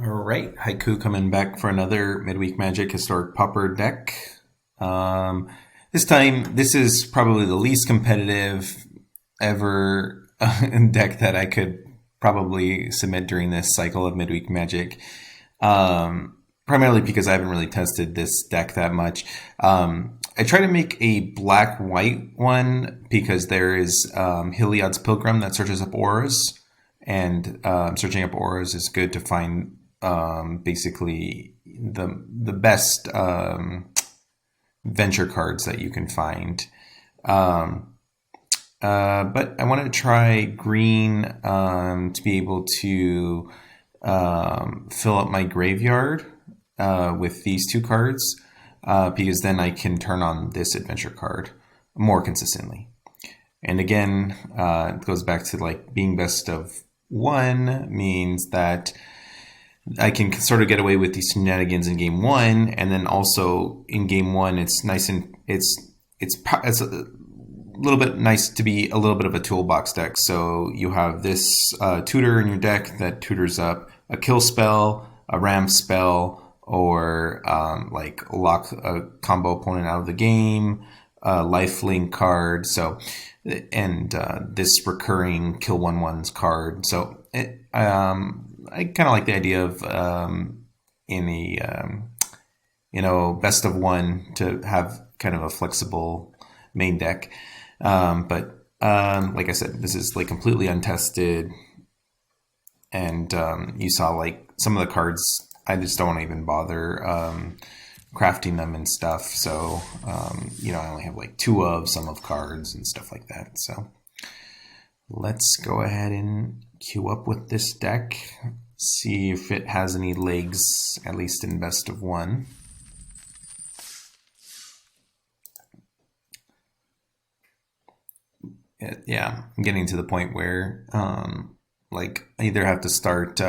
All right, Haiku coming back for another Midweek Magic Historic Pauper deck. This time, this is probably the least competitive ever deck that I could probably submit during this cycle of Midweek Magic. Primarily because I haven't really tested this deck that much. I try to make a black-white one because there is Heliod's Pilgrim that searches up auras. And searching up auras is good to find basically the best venture cards that you can find. But I want to try green to be able to fill up my graveyard with these two cards because then I can turn on this adventure card more consistently. And again, it goes back to like being best of one means that I can sort of get away with these shenanigans in game one, and then also in game one, it's nice and it's a little bit nice to be a little bit of a toolbox deck. So you have this tutor in your deck that tutors up a kill spell, a ram spell, or like lock a combo opponent out of the game, a lifelink card. So and this recurring kill 1/1s card. So I kind of like the idea of in a best of one to have kind of a flexible main deck. But like I said, this is like completely untested, and you saw like some of the cards. I just don't want to even bother crafting them and stuff. So I only have like 2 of some of cards and stuff like that. So let's go ahead and queue up with this deck. See if it has any legs, at least in best of one. Yeah, I'm getting to the point where like I either have to start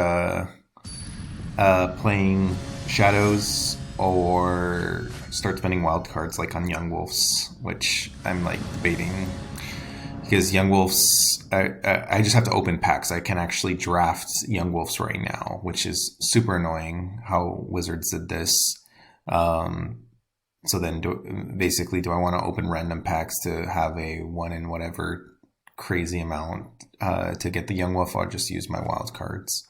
playing Shadows or start spending wild cards like on Young Wolves, which I'm like debating. Because Young Wolves, I just have to open packs. I can actually draft Young Wolves right now, which is super annoying how Wizards did this. So then do I want to open random packs to have a 1 in whatever crazy amount to get the Young Wolf? I'll just use my wild cards.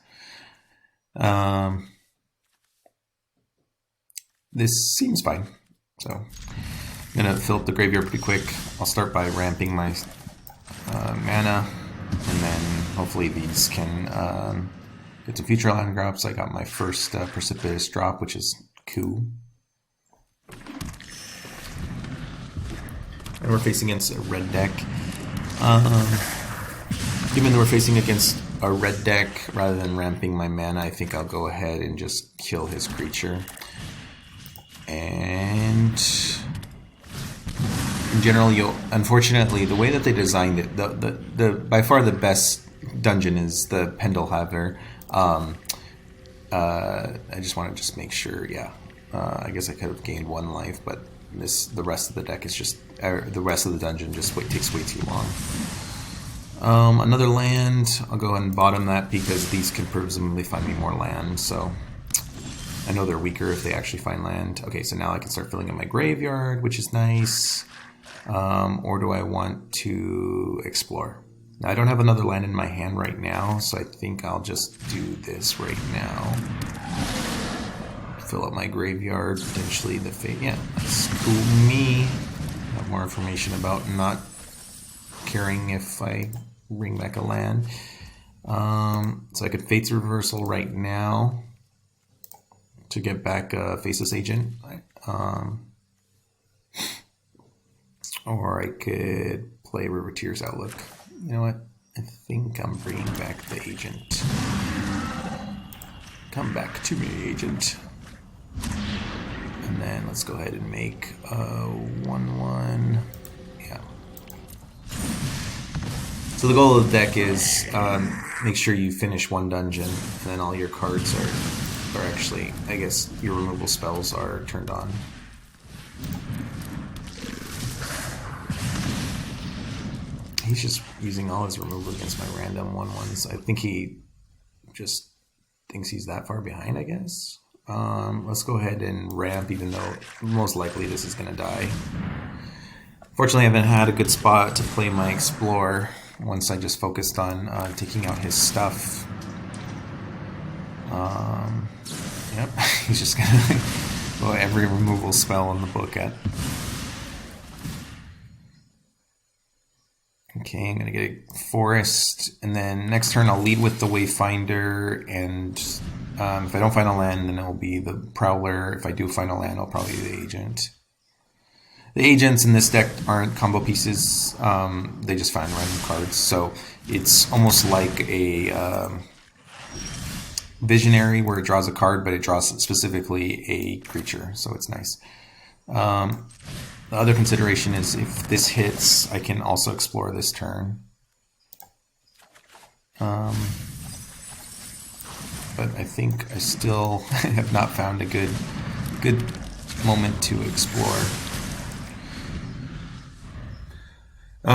This seems fine. So I'm going to fill up the graveyard pretty quick. I'll start by ramping my mana, and then hopefully these can get some future land drops. I got my first Precipitous Drop, which is cool. And we're facing against a red deck. Given that we're facing against a red deck, rather than ramping my mana, I think I'll go ahead and just kill his creature. And in general, unfortunately, the way that they designed it, the by far the best dungeon is the Pendelhaver. I just want to make sure, yeah. I guess I could have gained 1 life, but the rest of the deck is just the rest of the dungeon just takes way too long. Another land, I'll go ahead and bottom that because these can presumably find me more land. So I know they're weaker if they actually find land. Okay, so now I can start filling in my graveyard, which is nice. Or do I want to explore? Now, I don't have another land in my hand right now, so I think I'll just do this right now. Fill up my graveyard, potentially the fate. Yeah, that's cool with me. Have more information about not caring if I bring back a land. So I could Fate's Reversal right now to get back a Faceless Agent. Or I could play Riveteers Overlook. You know what? I think I'm bringing back the agent. Come back to me, agent. And then let's go ahead and make a 1/1. Yeah. So the goal of the deck is make sure you finish 1 dungeon, and then all your cards are actually, I guess, your removal spells are turned on. He's just using all his removal against my random 1/1s. I think he just thinks he's that far behind, I guess. Let's go ahead and ramp, even though most likely this is going to die. Fortunately, I haven't had a good spot to play my Explore once I just focused on taking out his stuff. Yep, he's just going to go every removal spell in the book at. Okay, I'm going to get a Forest, and then next turn I'll lead with the Wayfinder, and if I don't find a land, then it'll be the Prowler. If I do find a land, I'll probably be the Agent. The Agents in this deck aren't combo pieces, they just find random cards, so it's almost like a Visionary where it draws a card, but it draws specifically a creature, so it's nice. The other consideration is if this hits, I can also explore this turn. But I think I still have not found a good moment to explore.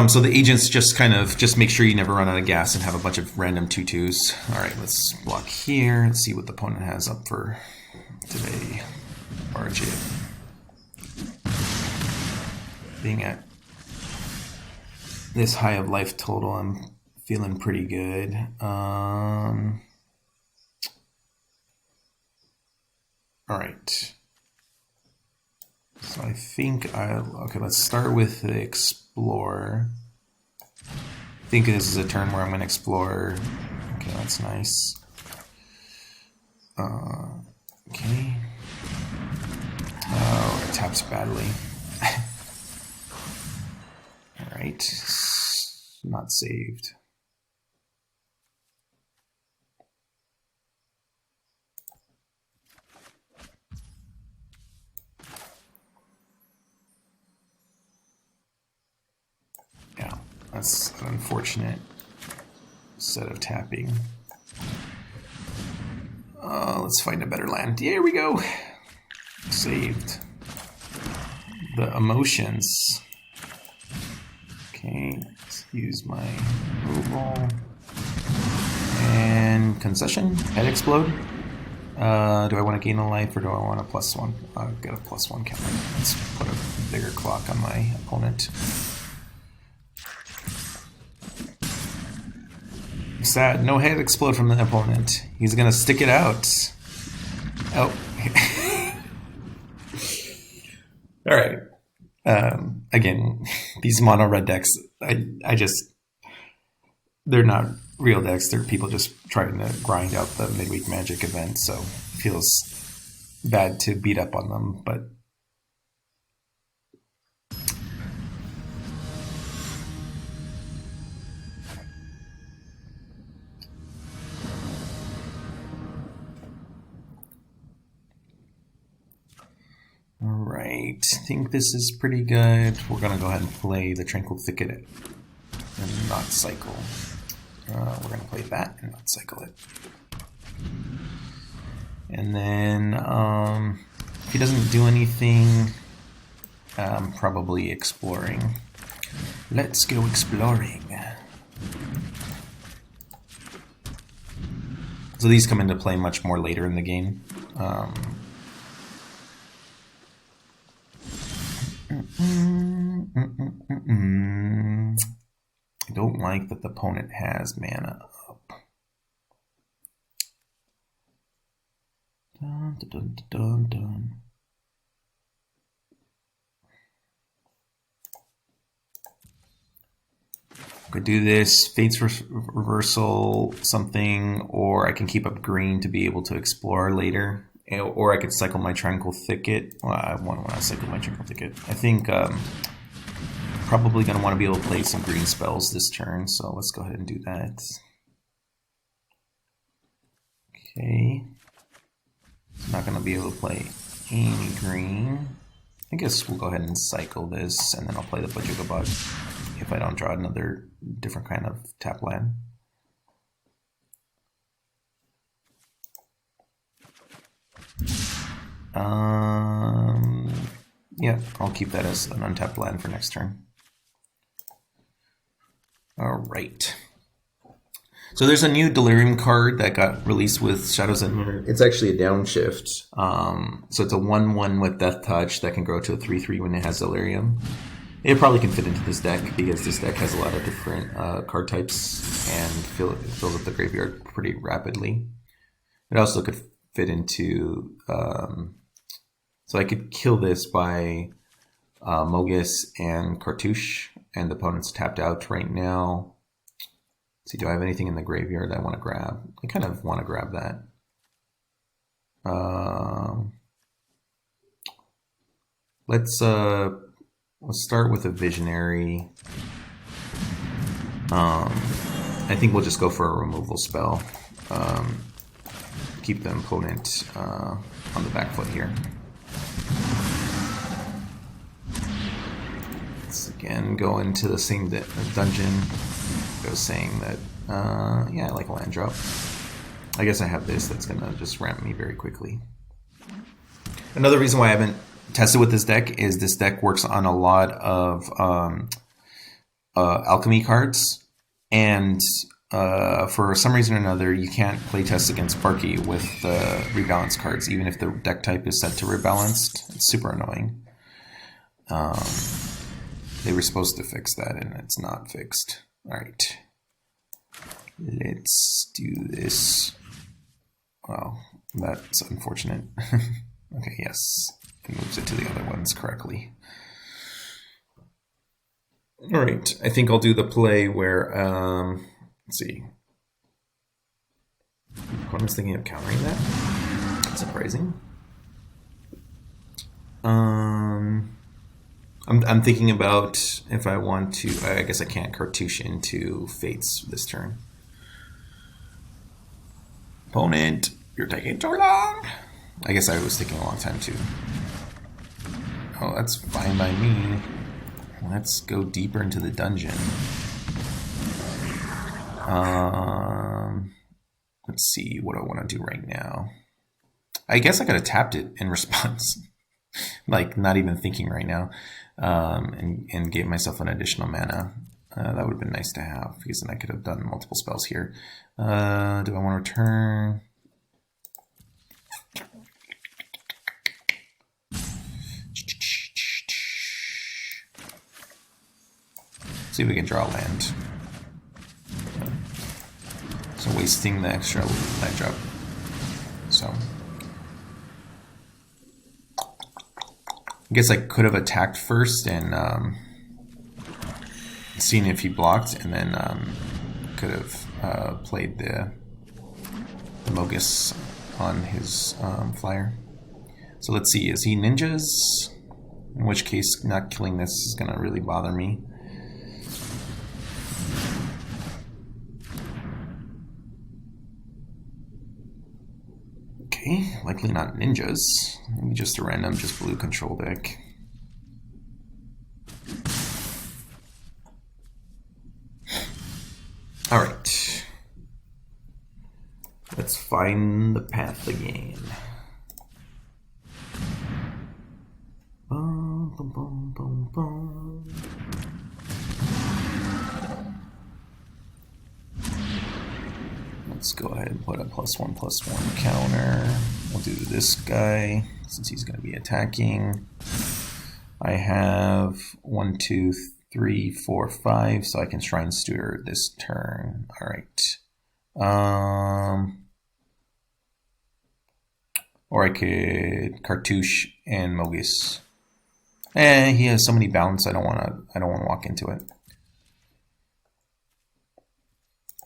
So the Agents just just make sure you never run out of gas and have a bunch of random 2/2s. All right, let's block here and see what the opponent has up for today. RJ. Being at this high of life total, I'm feeling pretty good. All right. So I think okay, let's start with the Explore. I think this is a turn where I'm going to explore. Okay, that's nice. Okay. Oh, it taps badly. Alright. Not saved. Yeah, that's an unfortunate set of tapping. Let's find a better land. Here we go. Saved. The Emotions. Okay, let's use my removal. And Concession. Head Explode. Do I want to gain a life or do I want a +1? I'll get a +1 counter. Let's put a bigger clock on my opponent. Sad. No Head Explode from the opponent. He's gonna stick it out. Oh. Alright. Again, these mono red decks, they're not real decks. They're people just trying to grind out the Midweek Magic event, so it feels bad to beat up on them, but alright, I think this is pretty good. We're going to go ahead and play the Tranquil Thicket and not cycle. We're going to play that and not cycle it. And then if he doesn't do anything, probably exploring. Let's go exploring. So these come into play much more later in the game. I don't like that the opponent has mana up. Dun, dun, dun, dun, dun. I could do this, Fate's Reversal something, or I can keep up green to be able to explore later. Or I could cycle my Tranquil Thicket. Well, I want to cycle my Tranquil Thicket. I think probably going to want to be able to play some green spells this turn, so let's go ahead and do that. Okay. Not going to be able to play any green. I guess we'll go ahead and cycle this, and then I'll play the Bojuka Bog if I don't draw another different kind of tap land. Yeah, I'll keep that as an untapped land for next turn. All right. So there's a new Delirium card that got released with Shadows and Mirror. It's actually a downshift. So it's a 1/1 with Death Touch that can grow to a 3/3 when it has Delirium. It probably can fit into this deck because this deck has a lot of different card types and fills up the graveyard pretty rapidly. It also could fit into... so I could kill this by Mogis and Cartouche, and the opponent's tapped out right now. Let's see, do I have anything in the graveyard I want to grab? I kind of want to grab that. Let's start with a Visionary. I think we'll just go for a removal spell. Keep the opponent on the back foot here. Let's again go into the same dungeon. I was saying that, yeah, I like a land drop. I guess I have this that's going to just ramp me very quickly. Another reason why I haven't tested with this deck is this deck works on a lot of alchemy cards, and for some reason or another, you can't play test against Sparky with the rebalance cards, even if the deck type is set to rebalanced. It's super annoying. They were supposed to fix that, and it's not fixed. All right, let's do this. Wow, that's unfortunate. Okay, yes, it moves it to the other ones correctly. All right, I think I'll do the play where, let's see. I was thinking of countering that. That's surprising. I'm thinking about if I want to. I guess I can't Cartouche into Fates this turn. Opponent, you're taking too long. I guess I was taking a long time too. Oh, that's fine by me. Let's go deeper into the dungeon. Let's see what I want to do right now. I guess I could have tapped it in response. Like, not even thinking right now. And gave myself an additional mana. That would have been nice to have, because then I could have done multiple spells here. Do I want to return? See if we can draw land. So wasting the extra land drop. So I guess I could have attacked first and seen if he blocked, and then could have played the Mogis on his flyer. So let's see, is he ninjas? In which case, not killing this is going to really bother me. Okay, likely not ninjas. Maybe just a random, just blue control deck. All right. Let's find the path again. Bum, bum, bum, bum, bum. Let's go ahead and put a +1/+1 counter. We'll do this guy since he's going to be attacking. I have 1, 2, 3, 4, 5, so I can Shrine Steward this turn. All right. Or I could Cartouche and Mogis. He has so many bounce. I don't want to walk into it.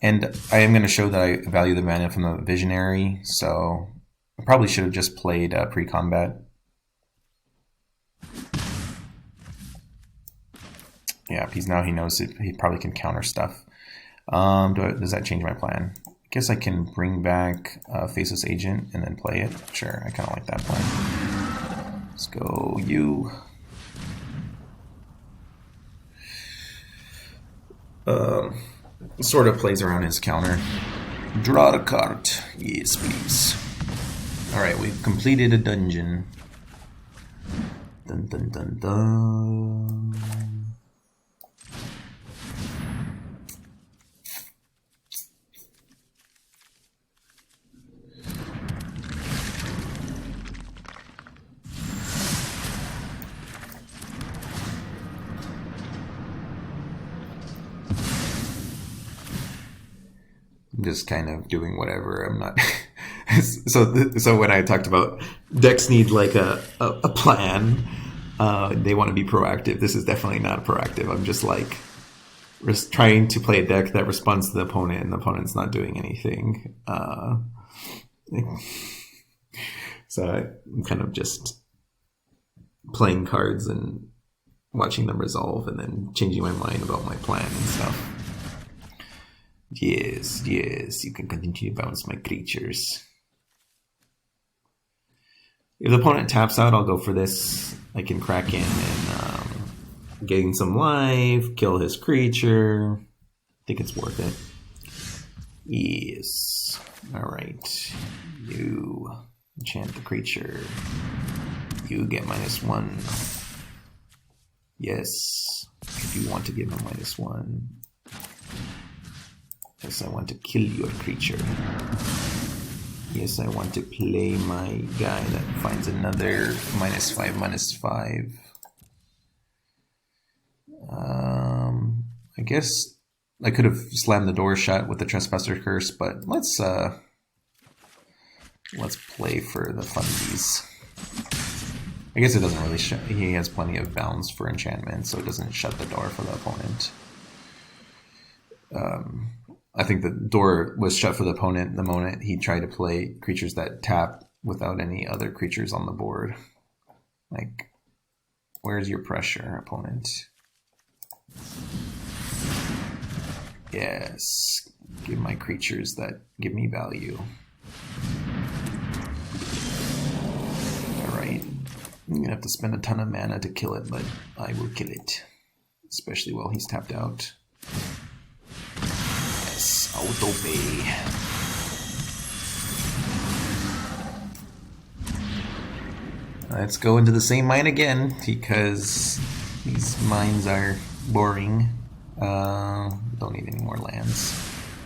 And I am going to show that I value the mana from the Visionary, so I probably should have just played pre-combat. Yeah, now he knows it, he probably can counter stuff. Does that change my plan? I guess I can bring back Faceless Agent and then play it. Sure, I kind of like that plan. Let's go you. Sort of plays around his counter. Draw a card. Yes, please. Alright, we've completed a dungeon. Dun dun dun dun. I'm just kind of doing whatever. I'm not. So when I talked about decks need like a plan, they want to be proactive. This is definitely not proactive. I'm just like trying to play a deck that responds to the opponent, and the opponent's not doing anything. So I'm kind of just playing cards and watching them resolve, and then changing my mind about my plan and stuff. Yes, you can continue to bounce my creatures. If the opponent taps out, I'll go for this. I can crack in and gain some life, kill his creature. I think it's worth it. Yes. Alright. You enchant the creature. You get -1. Yes. I do want to give him -1. Yes, I want to kill your creature. Yes, I want to play my guy that finds another -5/-5. I guess I could have slammed the door shut with the Trespasser Curse, but let's play for the funsies. I guess it doesn't really shut. He has plenty of bounds for enchantment, so it doesn't shut the door for the opponent. I think the door was shut for the opponent the moment he tried to play creatures that tap without any other creatures on the board. Like, where's your pressure, opponent? Yes. Give my creatures that give me value. Alright. I'm going to have to spend a ton of mana to kill it, but I will kill it. Especially while he's tapped out. Yes, auto-pay. Let's go into the same mine again, because these mines are boring. Don't need any more lands.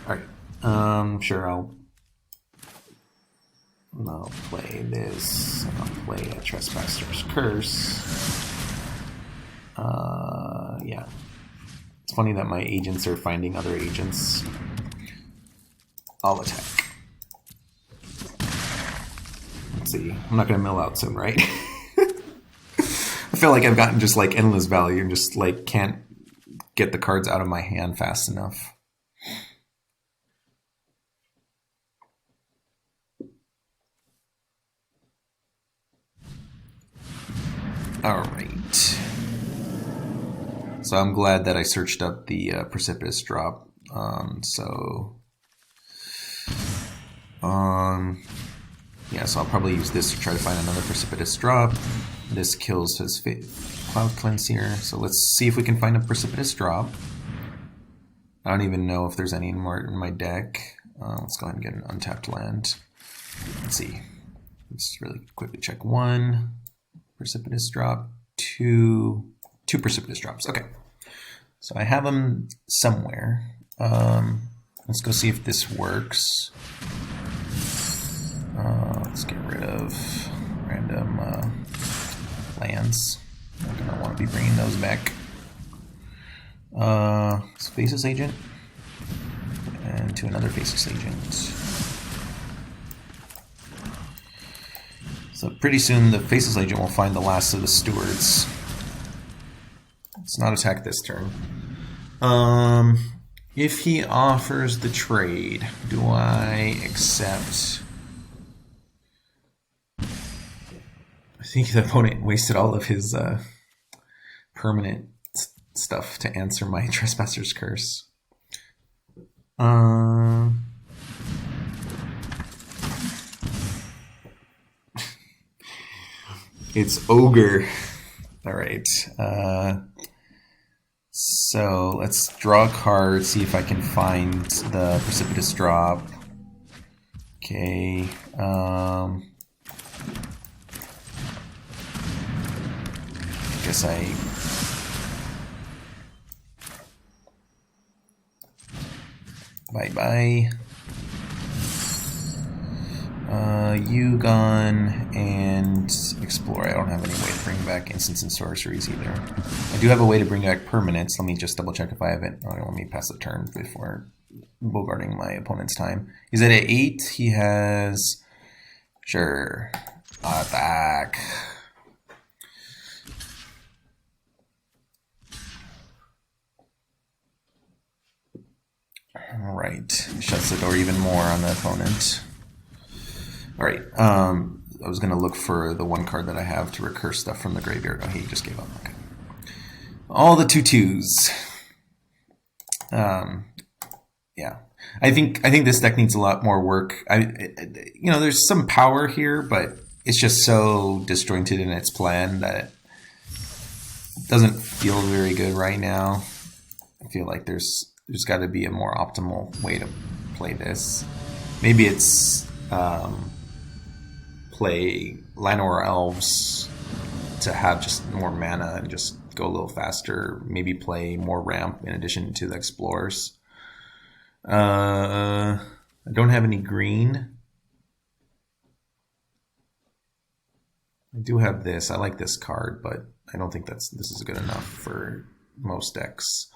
Alright, sure, I'll play this. I'll play a Trespasser's Curse. Yeah. It's funny that my agents are finding other agents. I'll attack. Let's see. I'm not going to mill out soon, right? I feel like I've gotten just like endless value and just like can't get the cards out of my hand fast enough. Alright. So I'm glad that I searched up the Precipitous Drop. Yeah, so I'll probably use this to try to find another Precipitous Drop. This kills his Cloud Cleanse here. So let's see if we can find a Precipitous Drop. I don't even know if there's any more in my deck. Let's go ahead and get an untapped land. Let's see. Let's really quickly check. 1 Precipitous Drop, 2 Precipitous Drops. Okay. So I have them somewhere. Let's go see if this works. Let's get rid of random lands. I'm going to want to be bringing those back. Faceless Agent. And to another Faceless Agent. So pretty soon the Faceless Agent will find the last of the Stewards. Let's not attack this turn. If he offers the trade, do I accept? I think the opponent wasted all of his permanent stuff to answer my Trespasser's Curse. It's Ogre. Alright. So let's draw a card, see if I can find the Precipitous Drop. Okay. I guess bye-bye. You gone and explore. I don't have any way to bring back instants and sorceries either. I do have a way to bring back permanents. Let me just double check if I have it. Oh, let me pass the turn before bogarting my opponent's time. He's at 8. He has... Sure. Attack. Alright. Shuts the door even more on the opponent. Alright. I was going to look for the one card that I have to recur stuff from the graveyard. Oh, he just gave up. Okay. All the 2/2s. Yeah. I think this deck needs a lot more work. There's some power here, but it's just so disjointed in its plan that it doesn't feel very good right now. I feel like there's got to be a more optimal way to play this. Maybe it's play Llanowar Elves to have just more mana and just go a little faster. Maybe play more ramp in addition to the explorers. I don't have any green. I do have this. I like this card, but I don't think this is good enough for most decks.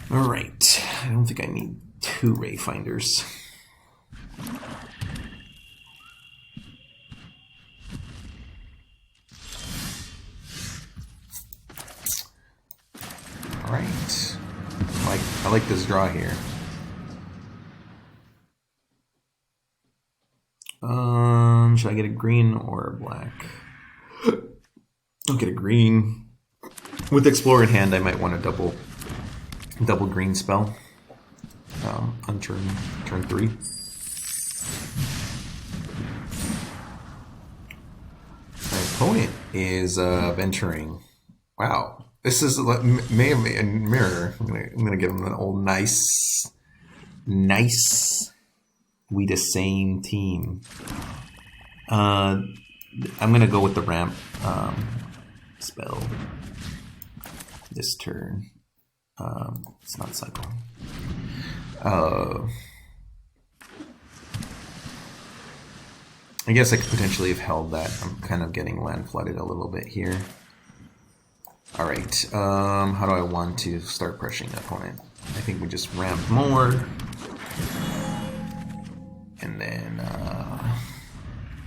All right. I don't think I need 2 Wayfinders. All right. I like this draw here. Should I get a green or a black? I'll get a green. With Explorer in hand, I might want a double green spell on turn 3. My opponent is venturing. Wow. This is mirror. I'm gonna give him an old nice. We the same team. I'm gonna go with the ramp spell this turn. It's not cycle. I guess I could potentially have held that. I'm kind of getting land flooded a little bit here. Alright, how do I want to start pressuring the opponent? I think we just ramp more. And then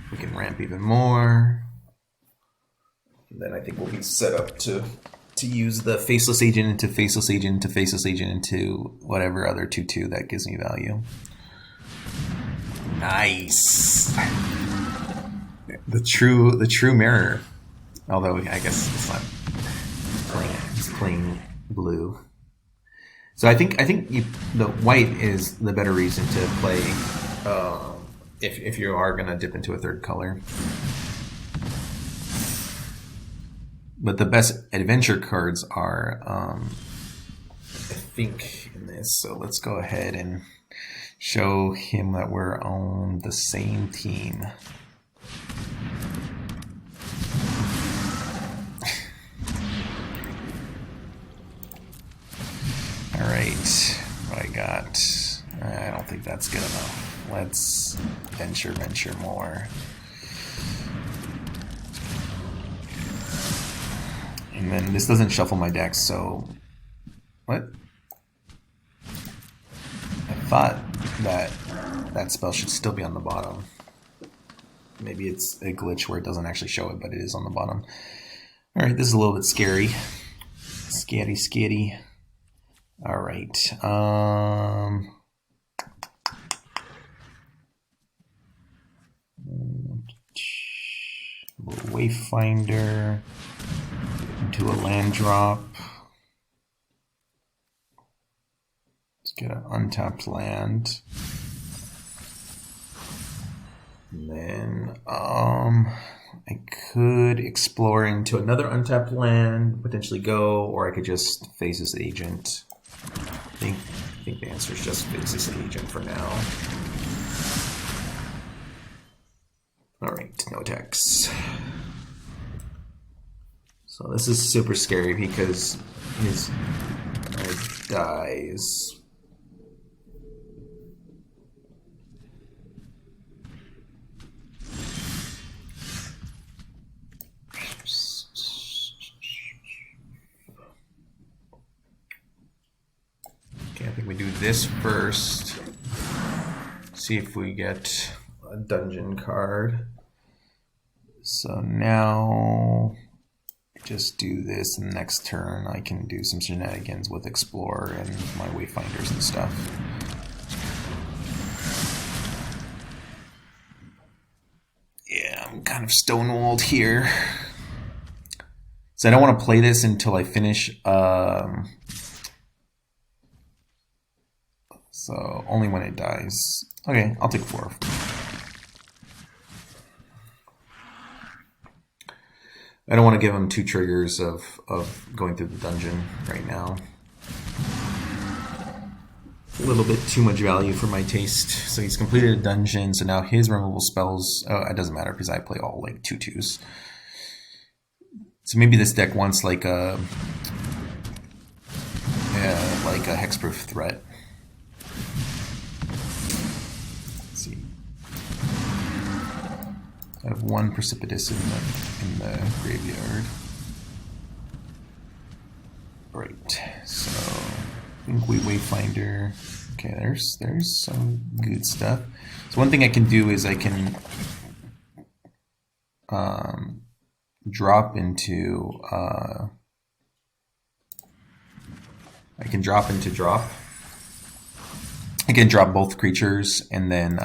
we can ramp even more. And then I think we'll be set up to use the Faceless Agent into Faceless Agent into Faceless Agent into whatever other 2/2 that gives me value. Nice! The true mirror. Although I guess it's not it's playing blue. So I think the white is the better reason to play if you are gonna dip into a third color. But the best adventure cards are I think in this. So let's go ahead and show him that we're on the same team. Alright, what I got? I don't think that's good enough. Let's venture more. And then this doesn't shuffle my deck, so... What? I thought that spell should still be on the bottom. Maybe it's a glitch where it doesn't actually show it, but it is on the bottom. Alright, this is a little bit scary. Scary. Alright. Wayfinder into a land drop. Let's get an untapped land. And then I could explore into another untapped land, potentially go, or I could just Faceless Agent. I think the answer is just Faceless Agent for now. Alright, no attacks. So this is super scary because his dies. Okay, I think we do this first. See if we get a dungeon card. So now, just do this, and next turn I can do some shenanigans with Explore and my Wayfinders and stuff. Yeah, I'm kind of stonewalled here. So I don't want to play this until I finish. So only when it dies. Okay, I'll take 4. I don't want to give him 2 triggers of going through the dungeon right now. A little bit too much value for my taste. So he's completed a dungeon, so now his removal spells... Oh, it doesn't matter because I play all like 2/2s. So maybe this deck wants like a hexproof threat. Let's see. I have 1 Precipitous in the graveyard. Right. So I think we Wayfinder. Okay, there's some good stuff. So one thing I can do is I can drop into drop. I can drop both creatures, and then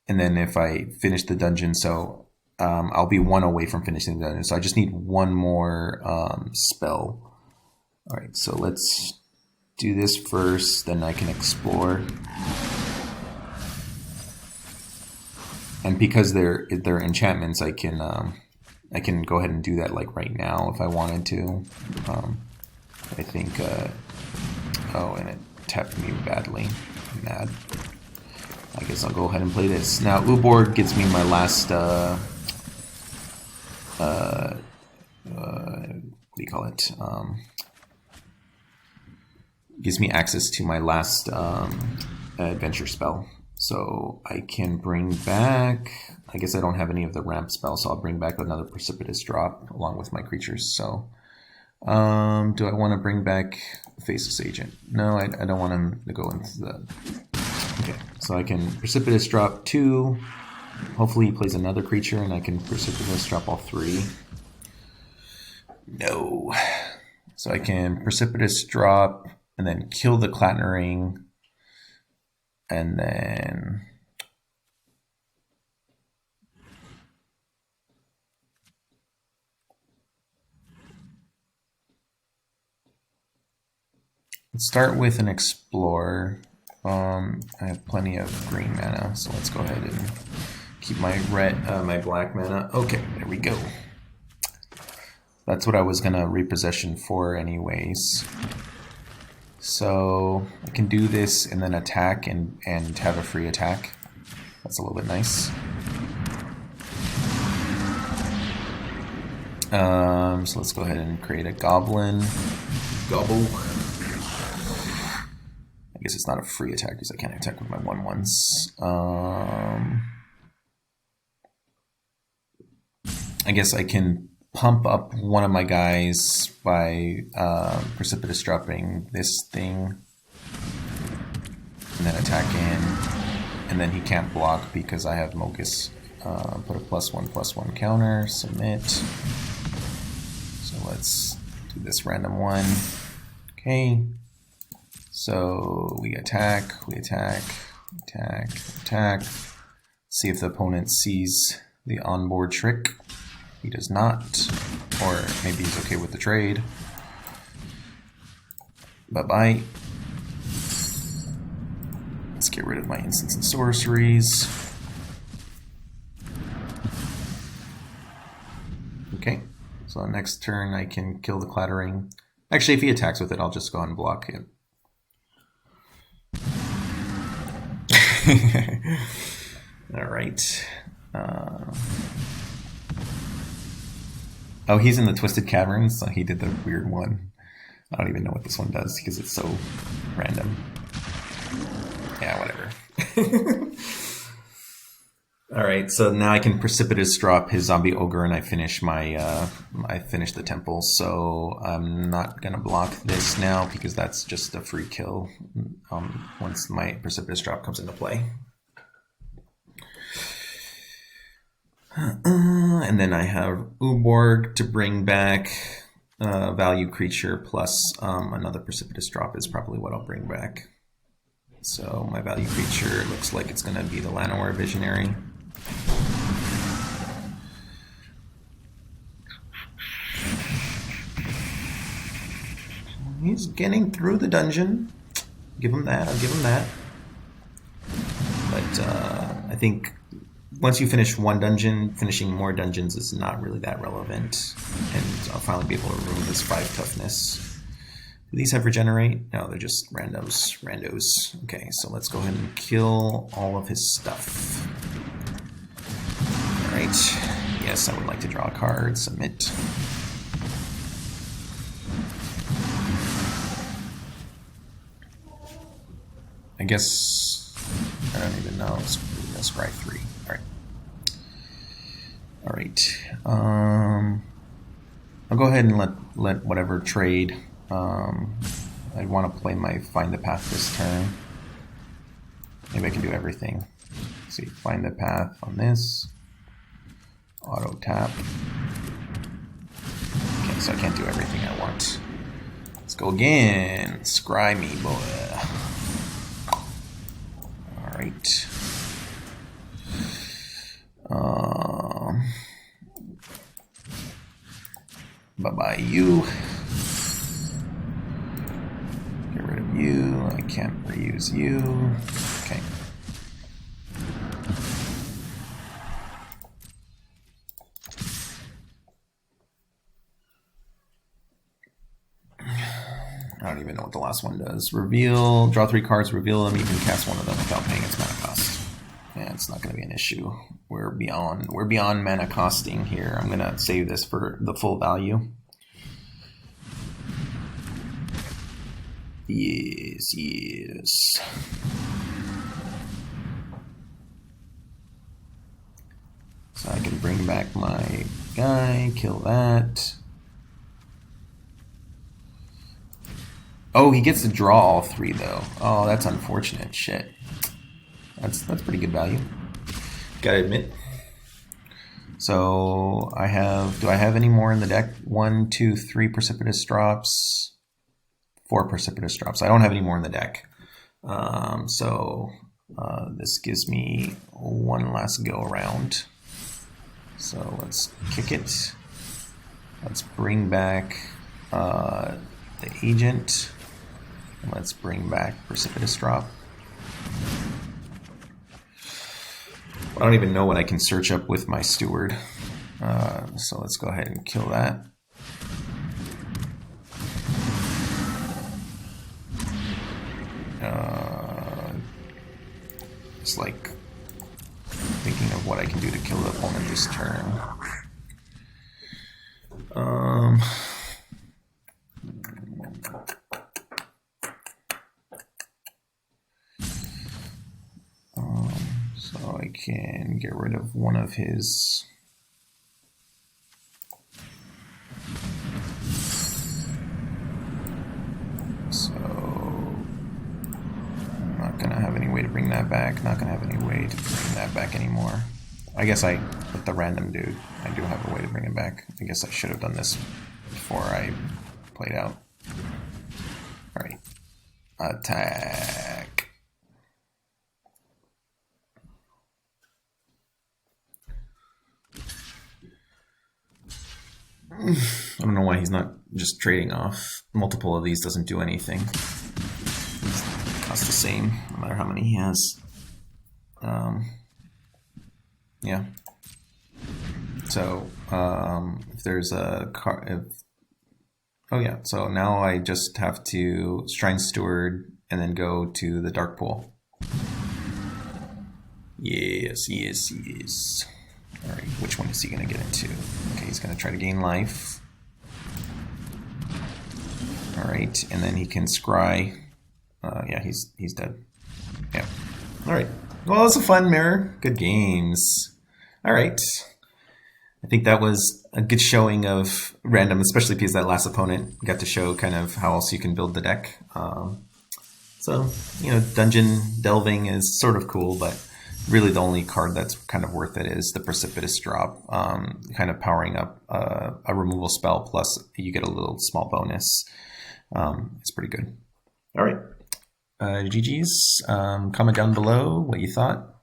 if I finish the dungeon, so I'll be 1 away from finishing the dungeon. So I just need 1 more spell. All right, so let's do this first, then I can explore. And because they're enchantments, I can go ahead and do that like right now if I wanted to. I think. Oh, and it tapped me badly. I'm mad. I guess I'll go ahead and play this. Now, Urborg gives me my last. What do you call it? Gives me access to my last adventure spell. So I can bring back... I guess I don't have any of the ramp spells, so I'll bring back another Precipitous Drop along with my creatures. So do I want to bring back Faceless Agent? No, I don't want him to go into the... Okay, so I can Precipitous Drop 2. Hopefully he plays another creature and I can Precipitous Drop all 3. No. So I can Precipitous Drop and then kill the Clattering, and then let's start with an Explorer. I have plenty of green mana, so let's go ahead and keep my my black mana. Okay, there we go. That's what I was gonna repossession for anyways. So I can do this and then attack and have a free attack. That's a little bit nice. So let's go ahead and create a goblin. Gobble. I guess it's not a free attack because I can't attack with my 1/1s. I guess I can pump up one of my guys by Precipitous Dropping this thing and then attack in, and then he can't block because I have Mogis. Put a +1/+1 counter, submit. So let's do this random one. Okay, so we attack, attack. See if the opponent sees the onboard trick. He does not, or maybe he's okay with the trade. Bye-bye. Let's get rid of my instants and sorceries. Okay, so next turn I can kill the Clattering. Actually, if he attacks with it, I'll just go ahead and block him. All right. Oh, he's in the Twisted Caverns, so he did the weird one. I don't even know what this one does because it's so random. Yeah, whatever. All right, so now I can Precipitous Drop his Zombie Ogre, and I finish my I finish the temple. So I'm not gonna block this now because that's just a free kill once my Precipitous Drop comes into play. And then I have Urborg to bring back value creature plus another Precipitous Drop is probably what I'll bring back. So my value creature looks like it's gonna be the Llanowar Visionary. He's getting through the dungeon. Give him that. I'll give him that. But I think once you finish one dungeon, finishing more dungeons is not really that relevant. And I'll finally be able to remove this 5 toughness. Do these have regenerate? No, they're just randos. Okay, so let's go ahead and kill all of his stuff. All right. Yes, I would like to draw a card. Submit. I guess I don't even know. Let's scry 3. All right. I'll go ahead and let whatever trade. I want to play my Find the Path this turn. Maybe I can do everything. Let's see, Find the Path on this. Auto tap. Okay, so I can't do everything I want. Let's go again. Scry me, boy. All right. Bye-bye, you. Get rid of you. I can't reuse you. Okay. I don't even know what the last one does. Reveal, draw 3 cards, reveal them. You can cast one of them without paying its mana cost. Yeah, it's not going to be an issue. We're beyond mana costing here. I'm going to save this for the full value. Yes. So I can bring back my guy, kill that. Oh, he gets to draw all 3 though. Oh, that's unfortunate. Shit. That's pretty good value. Gotta admit. So I have. Do I have any more in the deck? 1, 2, 3 Precipitous Drops. 4 Precipitous Drops. I don't have any more in the deck. This gives me one last go around. So let's kick it. Let's bring back the Agent. And let's bring back Precipitous Drop. I don't even know what I can search up with my Steward. So let's go ahead and kill that. It's like thinking of what I can do to kill the opponent this turn. So I can get rid of one of his. So I'm not gonna have any way to bring that back. Not gonna have any way to bring that back anymore. I guess with the random dude, I do have a way to bring it back. I guess I should have done this before I played out. All right, attack. I don't know why he's not just trading off. Multiple of these doesn't do anything. Costs the same, no matter how many he has. Yeah. So if there's a car, oh yeah. So now I just have to Shrine Steward and then go to the Dark Pool. Yes. All right, which one is he going to get into? Okay, he's going to try to gain life. All right, and then he can scry. Yeah, he's dead. Yeah. All right. Well, it was a fun mirror. Good games. All right. I think that was a good showing of random, especially because that last opponent got to show kind of how else you can build the deck. So, dungeon delving is sort of cool, but really the only card that's kind of worth it is the Precipitous Drop, kind of powering up a removal spell, plus you get a little small bonus. It's pretty good. All right. GG's. Comment down below what you thought.